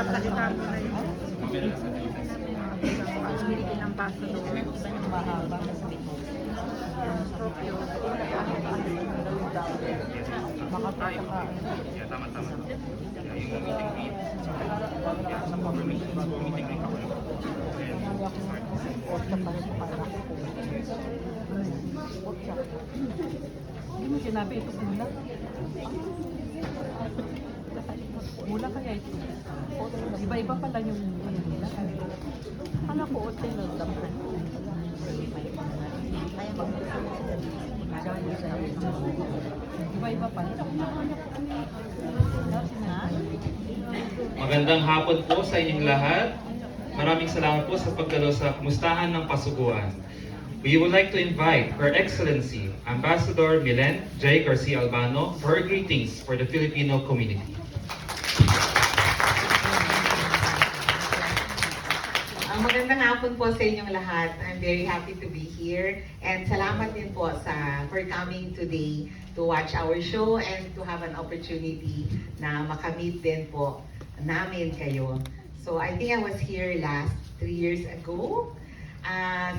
Kapalitan mo na yun. Philippine Ambassador. Iba ng mahaba na sa bito. Tokyo. Makapasa ka. Tama-tama. Yung meeting date. Meeting date ako. Otsa pa rin para. Otsa. Hindi mo sinabi ito mula. Mula kaya ito. Iba-iba pala yung mula. Akala ko otsa yung nagdamhan. Kaya iba-iba pala. Magandang hapon po sa inyong lahat. Maraming salamat po sa pagdalo sa Kamustahan ng Pasuguan. We would like to invite Her Excellency, Ambassador Milen J. Garcia Albano for her greetings for the Filipino community. Magandang hapon po sa inyong lahat. I'm very happy to be here. And salamat din po for coming today to watch our show and to have an opportunity na makamit din po namin kayo. So I think I was here last 3 years ago.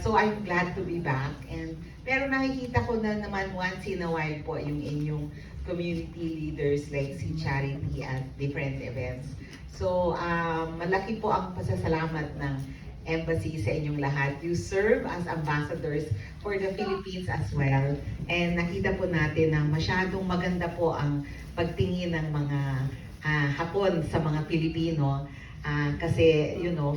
So I'm glad to be back. Pero nakikita ko na naman once in a while po yung inyong community leaders like si Charity at different events. So malaki po ang pasasalamat ng Embassy sa inyong lahat. You serve as ambassadors for the Philippines as well. And nakita po natin na masyadong maganda po ang pagtingin ng mga Hapon sa mga Pilipino. Kasi, you know,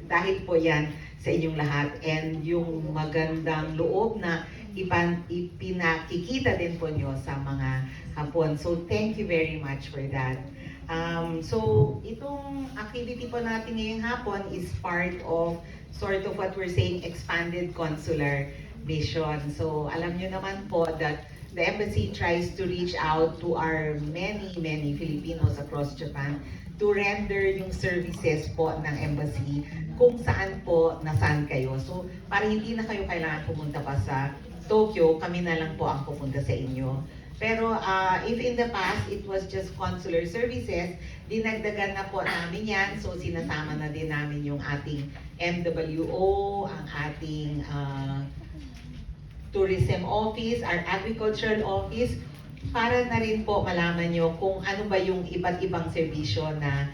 dahil po yan sa inyong lahat. And yung magandang loob na ipinakikita din po nyo sa mga Hapon. So, thank you very much for that. So, itong activity po natin ngayong hapon is part of sort of what we're saying, expanded consular mission. So, alam nyo naman po that the embassy tries to reach out to our many Filipinos across Japan to render yung services po ng embassy kung saan po nasaan kayo. So, para hindi na kayo kailangan pumunta pa sa Tokyo, kami na lang po ang pupunta sa inyo. Pero if in the past it was just consular services, dinagdagan na po namin yan. So sinasama na din namin yung ating MWO, ang ating tourism office, our agricultural office, para na rin po malaman nyo kung ano ba yung iba't ibang serbisyo na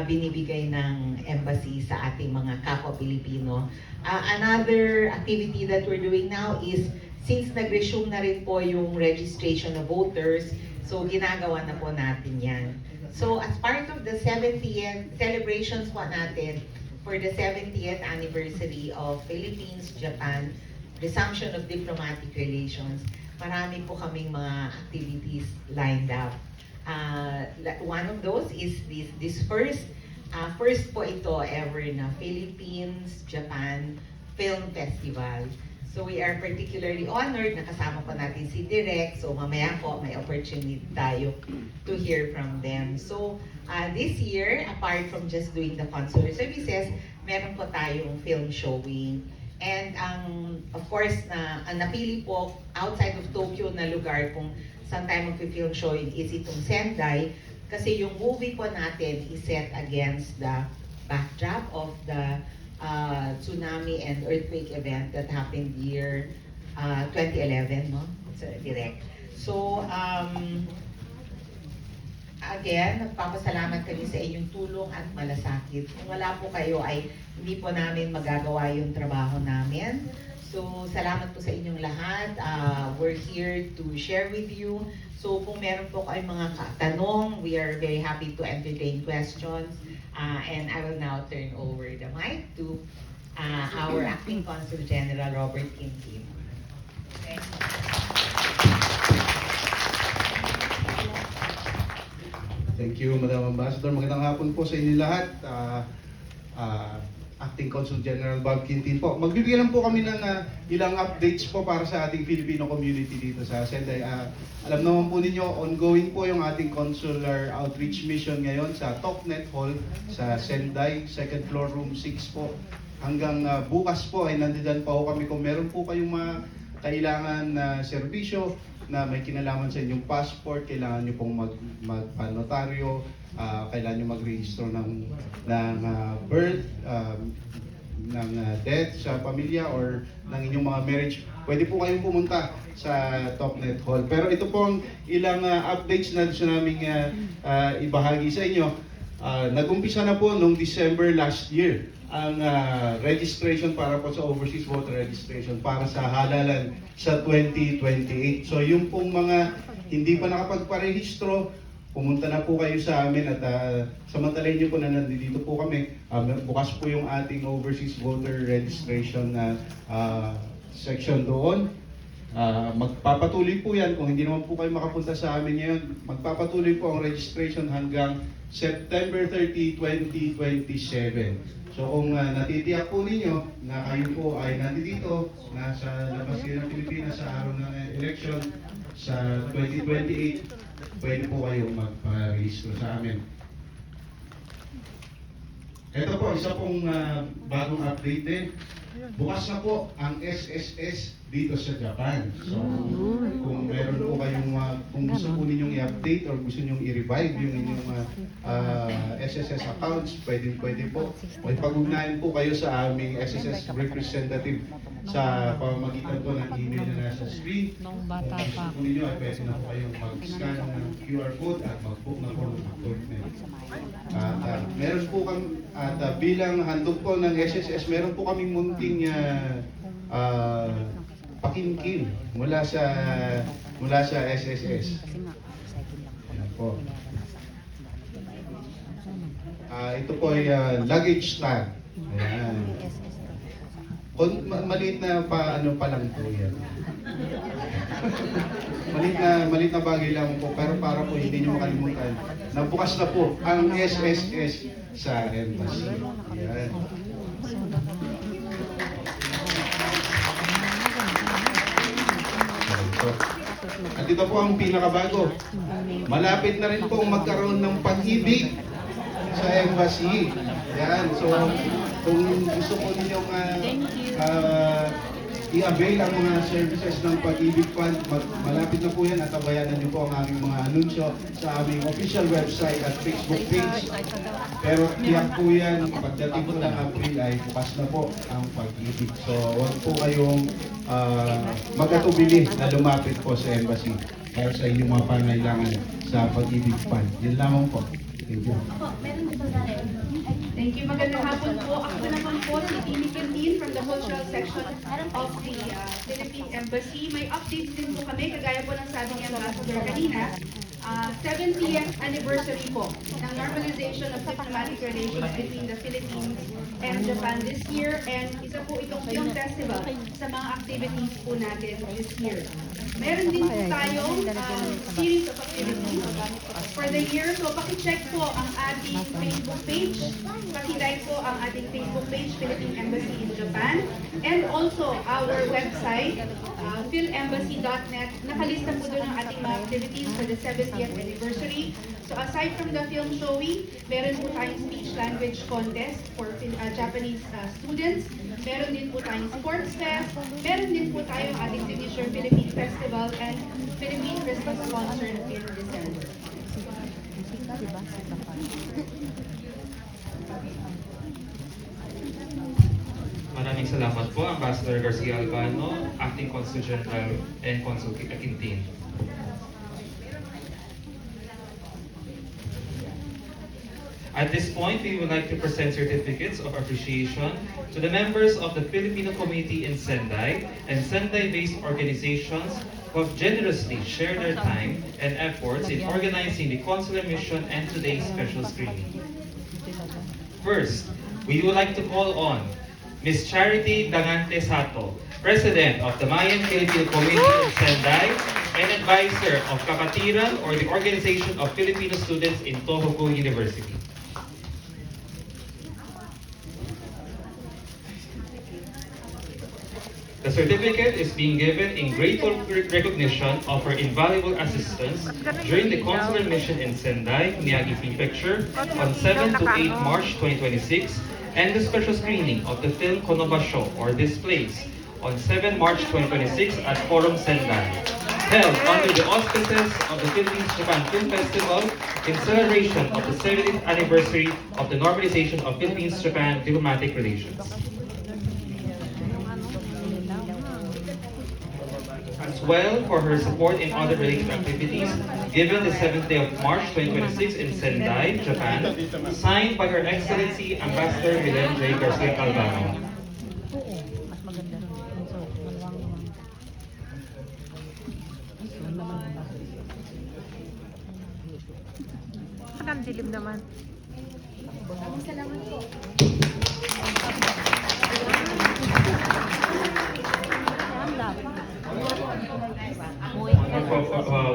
binibigay ng embassy sa ating mga kapwa Pilipino. Another activity that we're doing now is since nag-resume na rin po yung registration of voters, so ginagawa na po natin yan. So as part of the 70th celebrations po natin for the 70th anniversary of Philippines-Japan resumption of diplomatic relations, marami po kaming mga activities lined up. One of those is this first po ito ever na Philippines-Japan Film Festival. So we are particularly honored na kasama po natin si Direk. So mamaya po may opportunity tayo to hear from them. So this year, apart from just doing the consular services, meron po tayong film showing. And of course, ang napili po outside of Tokyo na lugar kung saan tayo mag-film showing is itong Sendai. Kasi yung movie po natin is set against the backdrop of the tsunami and earthquake event that happened year 2011, no? It's direct. So, again, nagpapasalamat kami sa inyong tulong at malasakit. Kung wala po kayo ay hindi po namin magagawa yung trabaho namin. So, salamat po sa inyong lahat. We're here to share with you. So, kung meron po kayong mga tanong, we are very happy to entertain questions. And I will now turn over the mic to our Acting Consul General, Robert Quintin. Thank you. Thank you, Madam Ambassador. Magandang hapon po sa inyo lahat. Acting Consul General Bob Quintin po. Magbibigay lang po kami ng ilang updates po para sa ating Filipino community dito sa Sendai. Alam naman po ninyo, ongoing po yung ating consular outreach mission ngayon sa Toknet Hall sa Sendai, second floor, room 6 po. Hanggang bukas po ay nandiyan pa po kami kung meron po kayong kailangan na serbisyo na may kinalaman sa inyong passport, kailangan nyo pong magpanotaryo, kailangan nyo magrehistro ng birth, ng death sa pamilya or ng inyong mga marriage, pwede po kayong pumunta sa Topnet Hall. Pero ito po ang ilang updates na gusto naming ibahagi sa inyo. Nag-umpisa na po noong December last year ang registration para po sa overseas voter registration para sa halalan sa 2028. So yung pong mga hindi pa nakapagparehistro, pumunta na po kayo sa amin at samantalahin niyo po na nandito po kami. Bukas po yung ating overseas voter registration na section doon. Magpapatuloy po yan. Kung hindi naman po kayo makapunta sa amin ngayon, magpapatuloy po ang registration hanggang September 30, 2027. So kung natitiyak po ninyo na kayo po ay nandito, nasa labas kayo ng Pilipinas sa araw ng election sa 2028, pwede po kayong magparehistro sa amin. Ito po, isa pong bagong update din. Bukas na po ang SSS dito sa Japan. So, kung meron po kayong, kung gusto po ninyong i-update or gusto ninyong i-revive yung inyong SSS accounts, pwede po. O ipag-ugnayan po kayo sa aming SSS representative sa pamamagitan po ng email na nasa screen. Nung Kung bata gusto pa po ninyo, ay pwede na po kayong mag-scan ng QR code at mag-book na po ng appointment. Meron po kami, at bilang handog po ng SSS, meron po kaming munting pakimkim mula sa SSS. Ayan po. Ito po ay luggage tag. Ayan. Maliit na pa lang po yan. maliit na bagay lang po, pero para po hindi nyo makalimutan na bukas na po ang SSS sa embassy. Ayan. At ito po ang pinakabago. Malapit na rin pong magkaroon ng pag-ibig sa embassy. Yan. So, kung gusto po ninyong i-avail ang mga services ng Pag-ibig Fund, malapit na po yan at tabayanan niyo po ang aming mga anunsyo sa aming official website at Facebook page. Pero tiyak po yan, pagdating po ng April ay bukas na po ang Pag-ibig. So, huwag po kayong magkatubili na lumapit po sa embassy para sa inyong mga pangailangan sa Pag-ibig Fund. Yun lamang po. Thank you. Thank you. Magandang hapon po. Ako naman po si Timmy Quintin from the cultural section of the Philippine Embassy. May updates din po kami, kagaya po ng sabi ni Ambassador kanina. 70th anniversary po ng normalization of diplomatic relations between the Philippines and Japan this year. And isa po itong film festival sa mga activities po natin this year. Meron din po tayong series of activities for the year. So pakicheck po ang ating Facebook page. Pakilike po ang ating Facebook page, Philippine Embassy in Japan. And also our website, philembassy.net. Nakalista po doon ang ating mga activities for the 70th anniversary. So aside from the film showing, meron po tayong speech language contest for Japanese students. Meron din po tayong sports fest. Meron din po tayong ating signature Philippine Festival and Philippine Christmas concert in December. Maraming salamat po, Ambassador Garcia Albano, Acting Consul General and Consul Quintin. At this point, we would like to present certificates of appreciation to the members of the Filipino community in Sendai and Sendai-based organizations who have generously shared their time and efforts in organizing the consular mission and today's special screening. First, we would like to call on Ms. Charity Dangante Sato, President of the Mayan Filipino Community in Sendai and advisor of Kapatiran, or the Organization of Filipino Students in Tohoku University. The certificate is being given in grateful recognition of her invaluable assistance during the consular mission in Sendai, Miyagi Prefecture on 7 to 8 March 2026 and the special screening of the film Konobasho, or This Place, on 7 March 2026 at Forum Sendai, held under the auspices of the Philippines-Japan Film Festival in celebration of the 70th anniversary of the normalization of Philippines-Japan diplomatic relations. As well for her support in other related activities, given the 7th day of March 2026 in Sendai, Japan, signed by Her Excellency Ambassador Milen J. Garcia Albano. Mas maganda. So, maluwang. Ang dilim naman.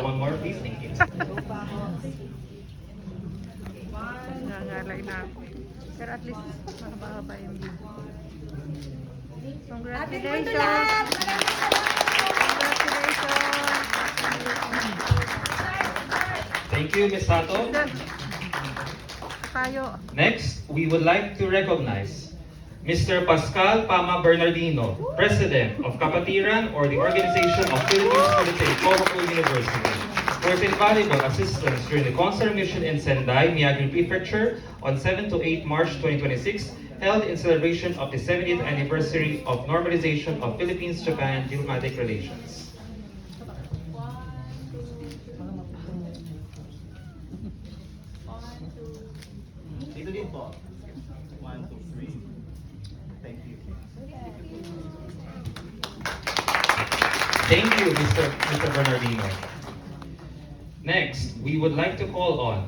One more, please. Thank you. Nangalay na ako. Pero at least, makababa yung video. Congratulations! Thank you, Ms. Sato. Tayo. Next, we would like to recognize Mr. Pascal Pama Bernardino, President of Kapatiran, or the Organization of Philippines for the Kohoku University, for his invaluable assistance during the consular mission in Sendai, Miyagi Prefecture on 7 to 8 March 2026, held in celebration of the 70th anniversary of normalization of Philippines-Japan diplomatic relations. Dito din po. 1, 2, 3. Thank you. Thank you, Mr. Bernardino. Next, we would like to call on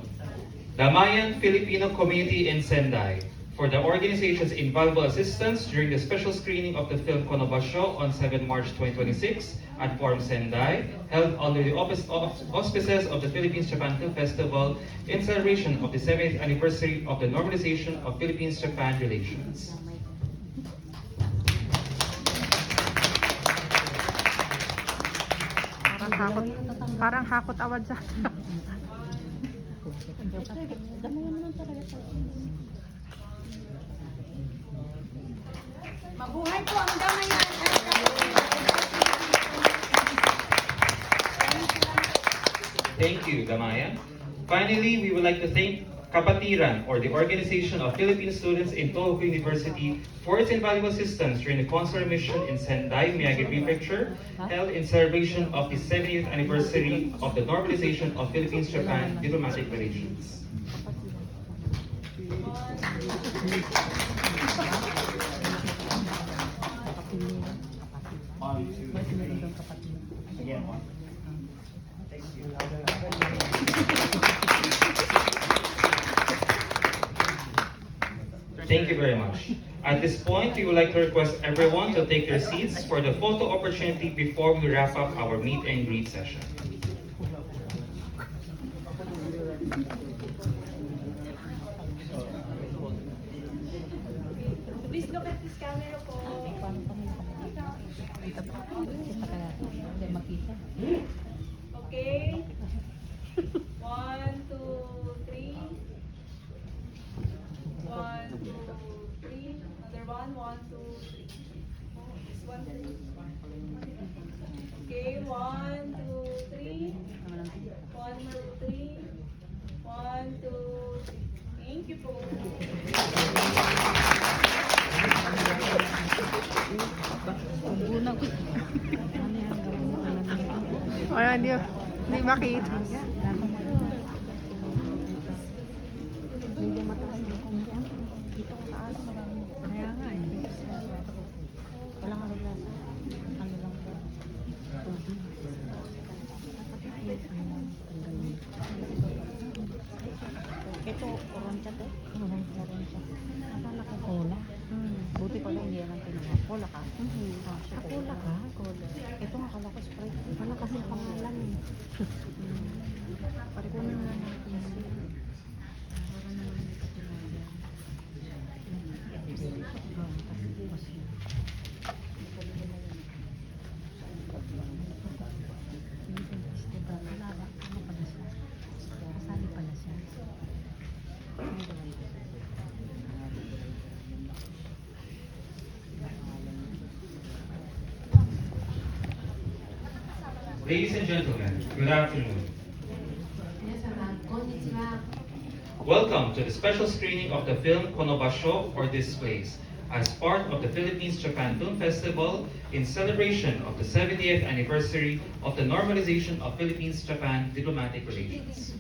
the Mayan Filipino community in Sendai for the organization's invaluable assistance during the special screening of the film Konobasho on 7 March 2026 at Forum Sendai, held under the auspices of the Philippines-Japan Film Festival in celebration of the 70th anniversary of the normalization of Philippines-Japan relations. Parang hakot awad sa Mabuhay po ang damayan. Thank you, Damayan. Finally, we would like to thank Kapatiran, or the Organization of Philippine Students in Tohoku University, for its invaluable assistance during the consular mission in Sendai, Miyagi Prefecture, held in celebration of the 70th anniversary of the normalization of Philippines-Japan diplomatic relations. One, two, three. Again, one. Thank you. Thank you very much. At this point, we would like to request everyone to take their seats for the photo opportunity before we wrap up our meet and greet session. Please look at this camera po. Okay. 1, 2, 3. 1, 2, 3. Another one. 1, 2, 3. Oh, this one. Okay. 1, 2, 3. 1, 2, 3. 1, 2, 3. Thank you po. Wala, hindi makita. Kaya nga eh. Walang ano lang. Ano lang po. Ito, orange to. Orange. Akala ko cola. Buti pala hindi yan ang pinuha. Cola ka? Cola ka? Cola. Ito nga akala ko Sprite. Wala kasi pangalan eh. Pare ko na natin. Para naman ito talaga. Kasali pala siya. Ladies and gentlemen, good afternoon. 皆様こんにちは。 Welcome to the special screening of the film Konobasho or Displays as part of the Philippines-Japan Film Festival in celebration of the 70th anniversary of the normalization of Philippines-Japan diplomatic relations.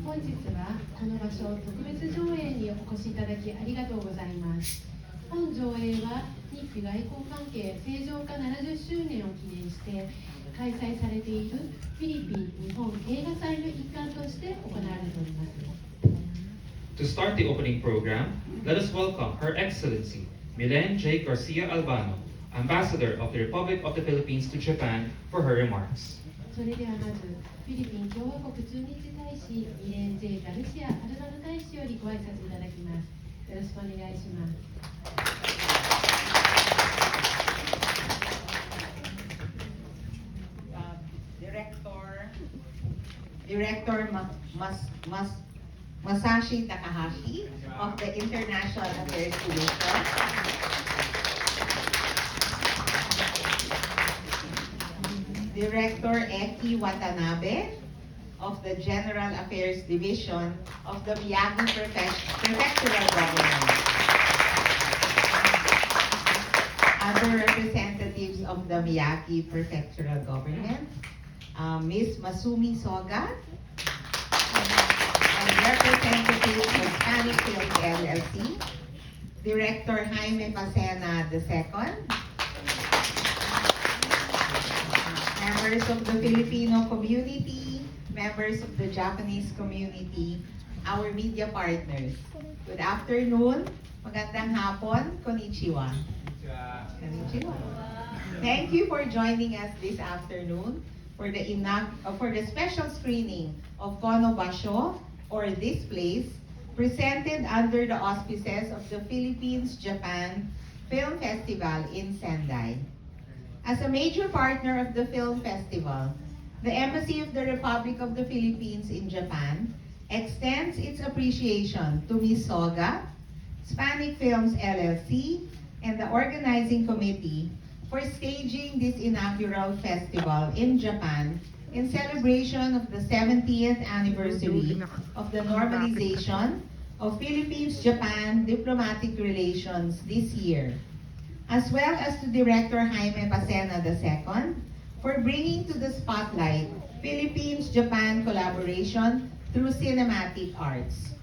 本日はこの場所特別上映にお越しいただきありがとうございます。本上映は日菲外交関係正常化70周年を記念して開催されているフィリピン日本映画祭の一環として行われております。 To start the opening program, let us welcome Her Excellency Milen J. Garcia Albano, Ambassador of the Republic of the Philippines to Japan, for her remarks. それではまずフィリピン共和国駐日大使ミレン・ジェイ・ガルシア・アルバノ大使よりご挨拶いただきます。よろしくお願いします。 Director Masashi Takahashi of the International Affairs Division. Director Eki Watanabe of the General Affairs Division of the Miyagi Prefectural Government. Other representatives of the Miyagi Prefectural Government, Ms. Masumi Soga, and representatives of Spanish Films LLC, Director Jaime Pacena II, members of the Filipino community, members of the Japanese community, our media partners. Good afternoon, magandang hapon, konnichiwa. Konnichiwa. Thank you for joining us this afternoon for the special screening of Konobasho or Displays presented under the auspices of the Philippines-Japan Film Festival in Sendai. As a major partner of the film festival, the Embassy of the Republic of the Philippines in Japan extends its appreciation to Ms. Soga, Hispanic Films LLC, and the organizing committee for staging this inaugural festival in Japan in celebration of the 70th anniversary of the normalization of Philippines-Japan diplomatic relations this year, as well as to Director Jaime Pacena II for bringing to the spotlight Philippines-Japan collaboration through cinematic arts.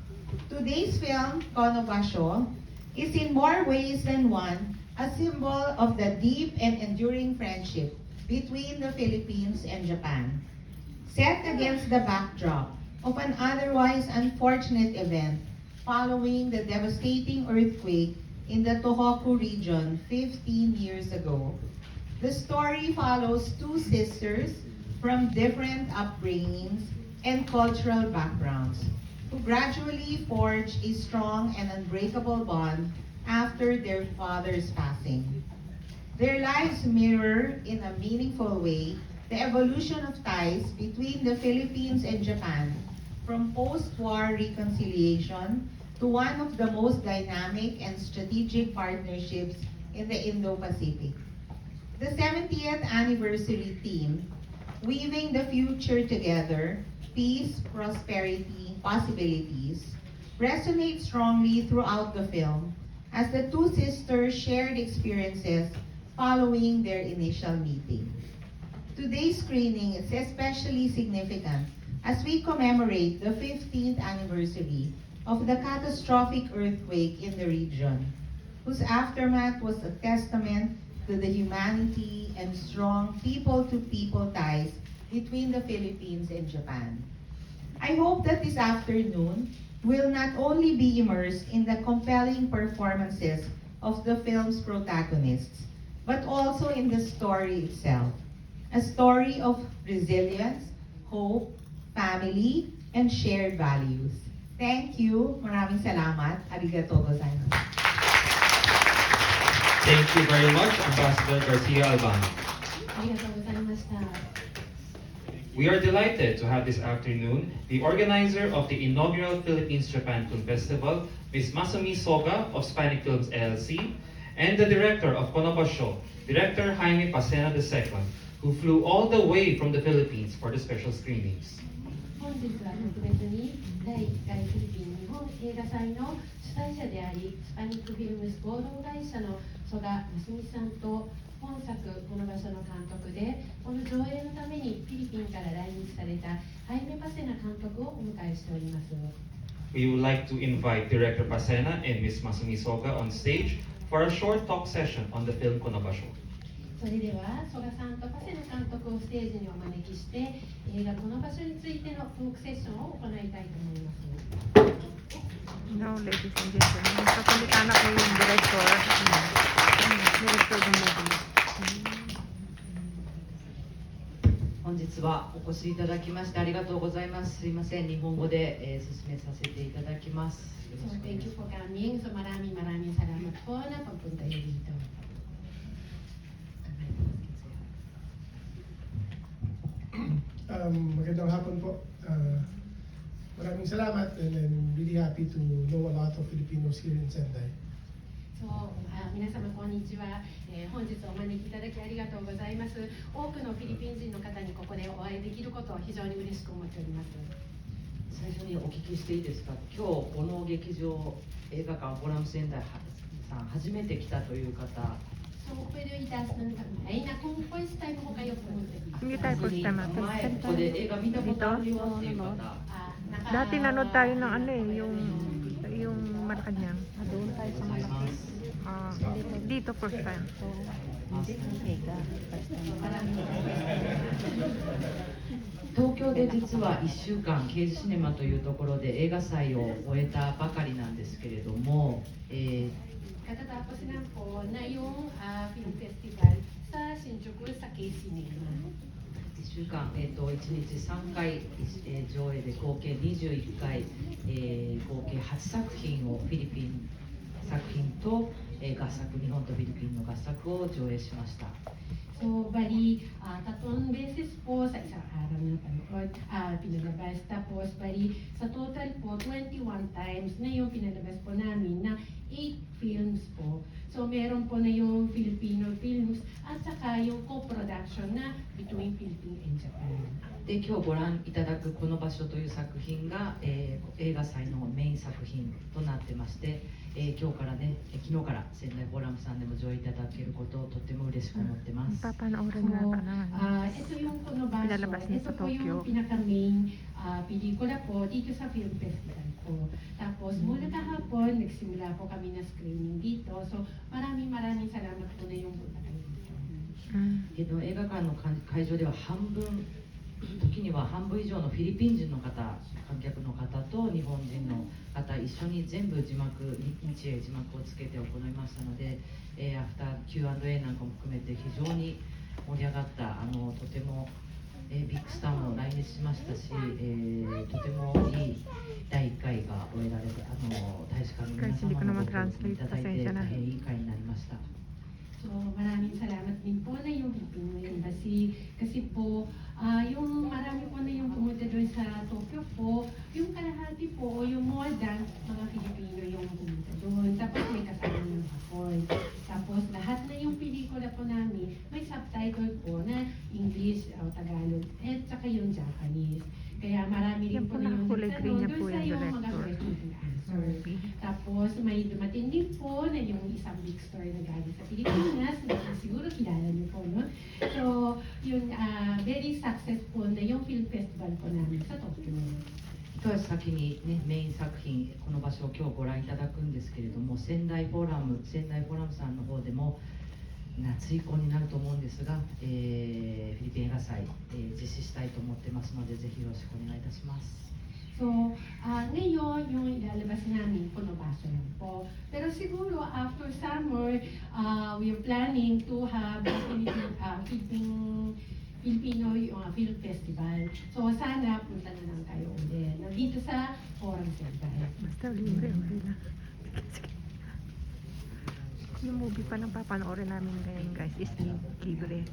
Today's film, Konobasho, is in more ways than one a symbol of the deep and enduring friendship between the Philippines and Japan, set against the backdrop of an otherwise unfortunate event following the devastating earthquake in the Tohoku region 15 years ago. The story follows two sisters from different upbringings and cultural backgrounds who gradually forge a strong and unbreakable bond after their father's passing. Their lives mirror in a meaningful way the evolution of ties between the Philippines and Japan from post-war reconciliation to one of the most dynamic and strategic partnerships in the Indo-Pacific. The 70th anniversary theme, Weaving the Future Together, Peace, Prosperity, Possibilities, resonates strongly throughout the film as the two sisters shared experiences following their initial meeting. Today's screening is especially significant as we commemorate the 15th anniversary of the catastrophic earthquake in the region, whose aftermath was a testament to the humanity and strong people-to-people ties between the Philippines and Japan. I hope that this afternoon will not only be immersed in the compelling performances of the film's protagonists, but also in the story itself, a story of resilience, hope, family, and shared values. Thank you. Maraming salamat. Arigatou gozaimasu. Thank you very much, Ambassador Garcia Albano. ありがとうございました。 We are delighted to have this afternoon the organizer of the inaugural Philippines-Japan Film Festival, Ms. Masumi Soga of Hispanic Films LLC, and the director of Konobasho, Director Jaime Pacena II, who flew all the way from the Philippines for the special screenings. 本日は特別に第1回フィリピン日本映画祭の主催者であり、スパニックフィルムス合同会社の曽我真澄さんと本作この場所の監督で、この上映のためにフィリピンから来日されたハイメ・パセナ監督をお迎えしております。We would like to invite Director Pasena and Ms. Masumi Soga on stage for a short talk session on the film Konobasho. それでは曽我さんとパセナ監督をステージにお招きして、映画この場所についてのトークセッションを行いたいと思います。No, ladies and gentlemen, papalitan ako yung director. Director ng movie. 本日はお越しいただきましてありがとうございます。すいません、日本語で、進めさせていただきます。よろ So しくお願い thank し you ます。 for coming. So maraming salamat po na pagpunta niyo dito. Magandang hapon po. Maraming salamat and I'm really happy to know a lot of Filipinos here in Sendai. 皆様こんにちは、本日お招きいただきありがとうございます。多くのフィリピン人の方にここでお会いできることを非常に嬉しく思っております。最初にお聞きしていいですか。今日この劇場映画館フォラム仙台さん初めて来たという方。 So pwede itaas ng kamay na kung first time mo kayo pumunta dito. Hindi tayo first time. 前ここで映画見たことあるよっていう方。 Dati nanood tayo ng ano eh, yung Malacanang. Doon tayo sa Malaki. Dito first time. Hindi ng Vega. 東京で実は1週間刑事シネマというところで映画祭を終えたばかりなんですけれども、Katatapos lang po na yung film festival sa Shinjuku sa K-Cinema. 1週間、1日3回、上映で合計21回、合計8作品をフィリピン作品と、合作、日本とフィリピンの合作を上映しました。 So, bali, 3 beses po sa isang araw na panood, pinalabas. Tapos, bali, sa total po, 21 times na yung pinalabas po namin na 8 films po. So, meron po na yung Filipino films at saka yung co-production na between Philippines and Japan. で今日ご覧いただくこの場所という作品が、映画祭のメイン作品となってまして、今日からね、昨日から仙台フォーラムさんでも上映いただけることをとても嬉しく思ってます。 Papanoorin na pa naman. Ito yung Konobasho. Pinalabas niya Ito sa po yung Tokyo. pinaka-main pelikula po dito sa film festival po. Tapos mula kahapon, nagsimula po kami na screening dito. So maraming salamat po na yung punta kayo dito. 映画館の会場では半分、時には半分以上のフィリピン人の方、観客の方と日本人の方一緒に全部字幕、日英字幕をつけて行いましたので、アフター Q&A なんかも含めて非常に盛り上がった、とても、ビッグスターも来日しましたし、とてもいい第1回が終えられて、大使館の皆様のご協力いただいて大変いい会になりました。 So maraming salamat din po na yung Filipino Embassy kasi po yung marami po na yung pumunta doon sa Tokyo po, yung kalahati po o yung more than mga Filipino yung pumunta doon. Tapos may kasama ng Hapon. Tapos lahat na yung pelikula po namin may subtitle po na English, Tagalog, at saka yung Japanese. Kaya marami rin Yan po po na yung nakakulay-green niya po doon sa yung yung mga director. question and answer. Tapos may dumating din po na yung isang big story na galing sa Pilipinas, na siguro kilala niyo po, no? So, yung very successful na yung film festival po namin sa Tokyo. 一足先に、ね、メイン作品この場所を今日ご覧いただくんですけれども仙台フォーラムさんの方でも夏以降になると思うんですが、フィリピン映画祭、実施したいと思ってますのでぜひよろしくお願いいたします。 So, ngayon yung ilalabas namin, Konobasho lang po. Pero siguro after summer, we are planning to have a Filipino film festival. So sana punta na lang tayo ulit. Nandito sa Forum Sendai. Basta libre, okay na. Yung movie pa nang papanoorin namin ngayon guys is libre.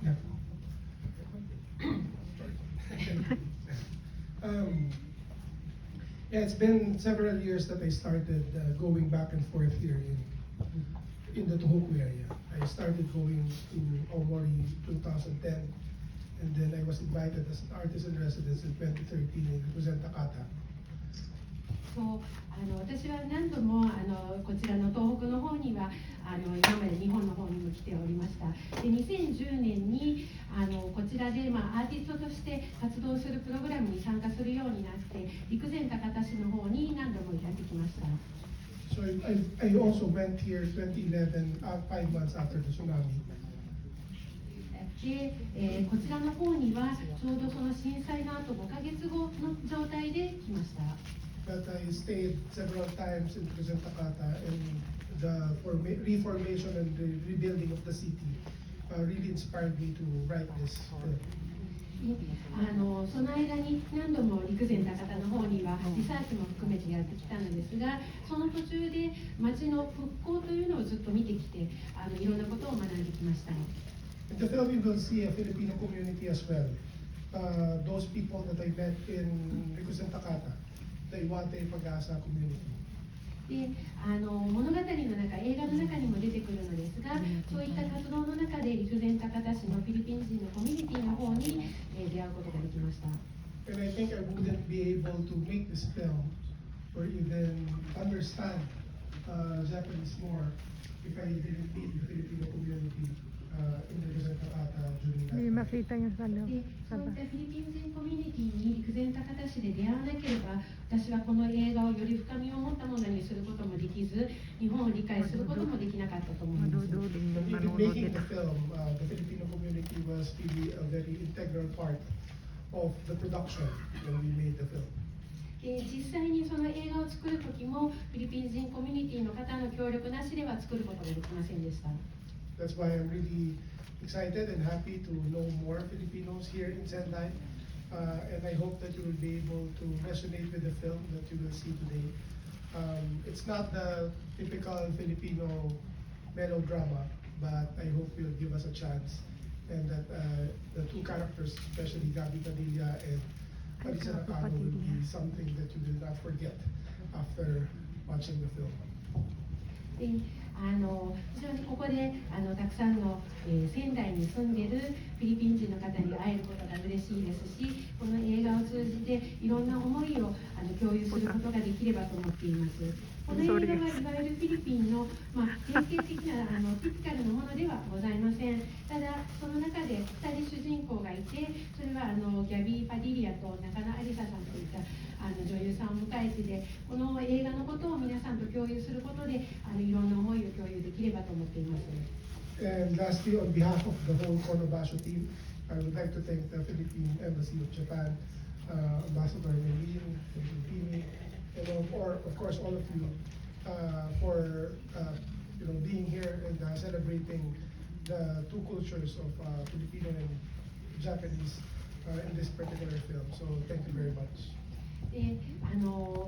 Yeah. Yeah, it's been several years that I started going back and forth here in the Tohoku area. I started going to Omori 2010, and then I was invited as an artist in residence in 2013 and represent Takata. そう私は何度もこちらの東北の方には今まで日本の方にも来ておりました。で2010年にこちらで、アーティストとして活動するプログラムに参加するようになって陸前高田市の方に何度もやってきました。 So I also went here 2011, 5 months after the tsunami. で、こちらの方にはちょうどその震災の後5ヶ月後の状態で来ました。 But I stayed several times in Represent Takata, and the reformation and the rebuilding of the city really inspired me to write this film. その間に何度も陸前高田の方にはリサーチも含めてやってきたのですが、その途中で町の復興というのをずっと見てきていろんなことを学んできました。 In the film, you will see a Filipino community as well. Those people that I met in Represent Takata, the Iwate Pag-asa community. で物語の中、映画の中にも出てくるのですが、そういった活動の中で陸前高田市のフィリピン人のコミュニティの方に出会うことができました。 And I think I wouldn't be able to make this film or even understand Japanese more if I didn't meet the Filipino community in Represent Takata during that Hindi time. makita yung sa loob. でそういったフィリピン人コミュニティに陸前高田市で出会わなければ、私はこの映画をより深みを持ったものにすることもできず、日本を理解することもできなかったと思います。 Maduduling When yung we've manonood been making nila. the film, the Filipino community was really a very integral part of the production when we made the film. で実際にその映画を作る時もフィリピン人コミュニティの方の協力なしでは作ることができませんでした。 That's why I'm really excited and happy to know more Filipinos here in Sendai. And I hope that you will be able to resonate with the film that you will see today. It's not the typical Filipino melodrama, but I hope you'll give us a chance. And that the two characters, especially Gabi Padilla and Marisa Nakano, will be something that you will not forget after watching the film. で非常にここでたくさんの、仙台に住んでいるフィリピン人の方に会えることが嬉しいですし、この映画を通じていろんな思いを共有することができればと思っています。この映画はいわゆるフィリピンの、典型的なティピカルなものではございません。ただその中で2人主人公がいて、それはギャビー・パディリアと中野有沙さんといった女優さんを迎えてで、この映画のことを皆さんと共有することでいろんな思いを共有できればと思っています。 And lastly, on behalf of the whole Konobasho team, I would like to thank the Philippine Embassy of Japan, Ambassador Melin, Pini, and of course all of you for being here and celebrating the two cultures of Filipino and Japanese in this particular film. So thank you very much. で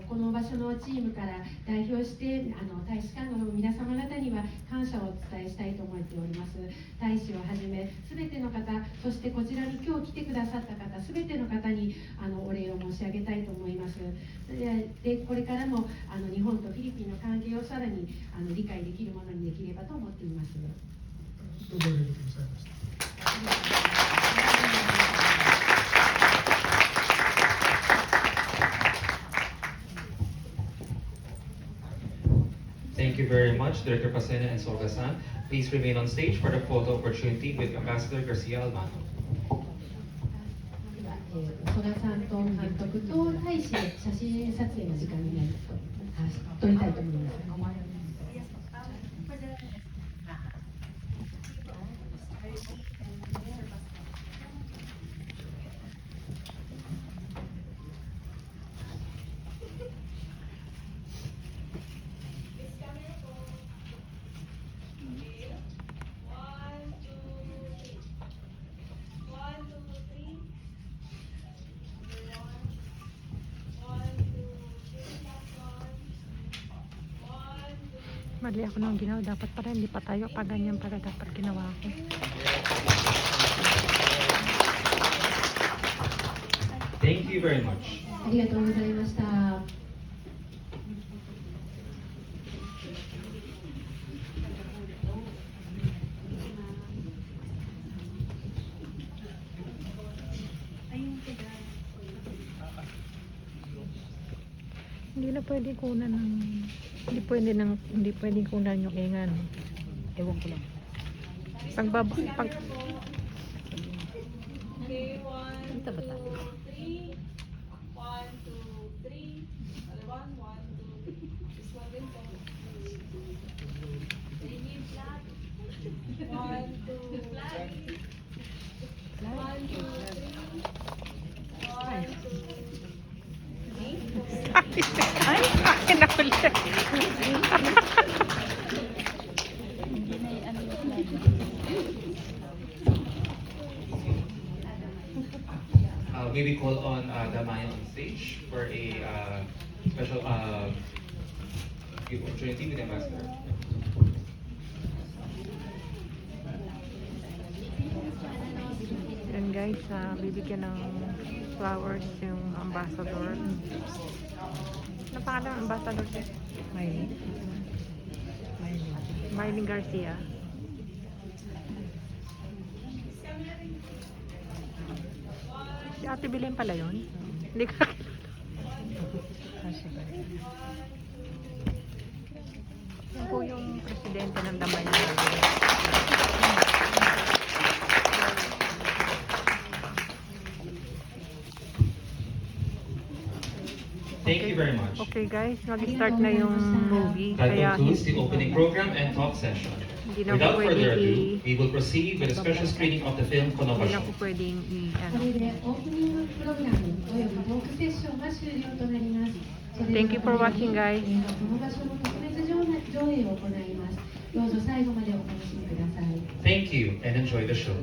この場所のチームから代表して大使館の皆様方には感謝をお伝えしたいと思っております。大使をはじめすべての方、そしてこちらに今日来てくださった方、すべての方にお礼を申し上げたいと思います。でこれからも日本とフィリピンの関係をさらに理解できるものにできればと思っています。どうもありがとうございました。 Thank you very much, Director Pasena and Soga-san. Please remain on stage for the photo opportunity with Ambassador Garcia Albano. 曽我さんと監督と大使写真撮影の時間になると撮りたいと思います。 Mali ako nung ginawa. Dapat pala hindi pa tayo pa ganyan pala dapat ginawa ko. Thank you very much. ありがとうございました。Hindi na pwede kunan ng... Hindi pwede kunan yung ingan. Ewan ko lang. Pag... Ito ba tayo? Ay! Akin na ulit. Maybe call on Damayan on stage for a special opportunity with the ambassador. Yan guys, bibigyan ng flowers yung ambassador. Ano pangalan ng ambassador siya? Miley. Miley Garcia. Si Ate Belen pala yun? Hindi ka... Yan po yung presidente ng Damayan. Thank you very much. Okay guys, mag-start na yung movie. That Kaya concludes the opening program and talk session. hindi na po Without further pwedeng ado, we will proceed with a special screening of the film hindi na Konobasho. po pwedeng これでオープニングプログラムおよびトークセッションが終了となります。それでは Thank you for watching, guys. 映画この場所の特別上映を行います。どうぞ最後までお楽しみください。 Thank you and enjoy the show.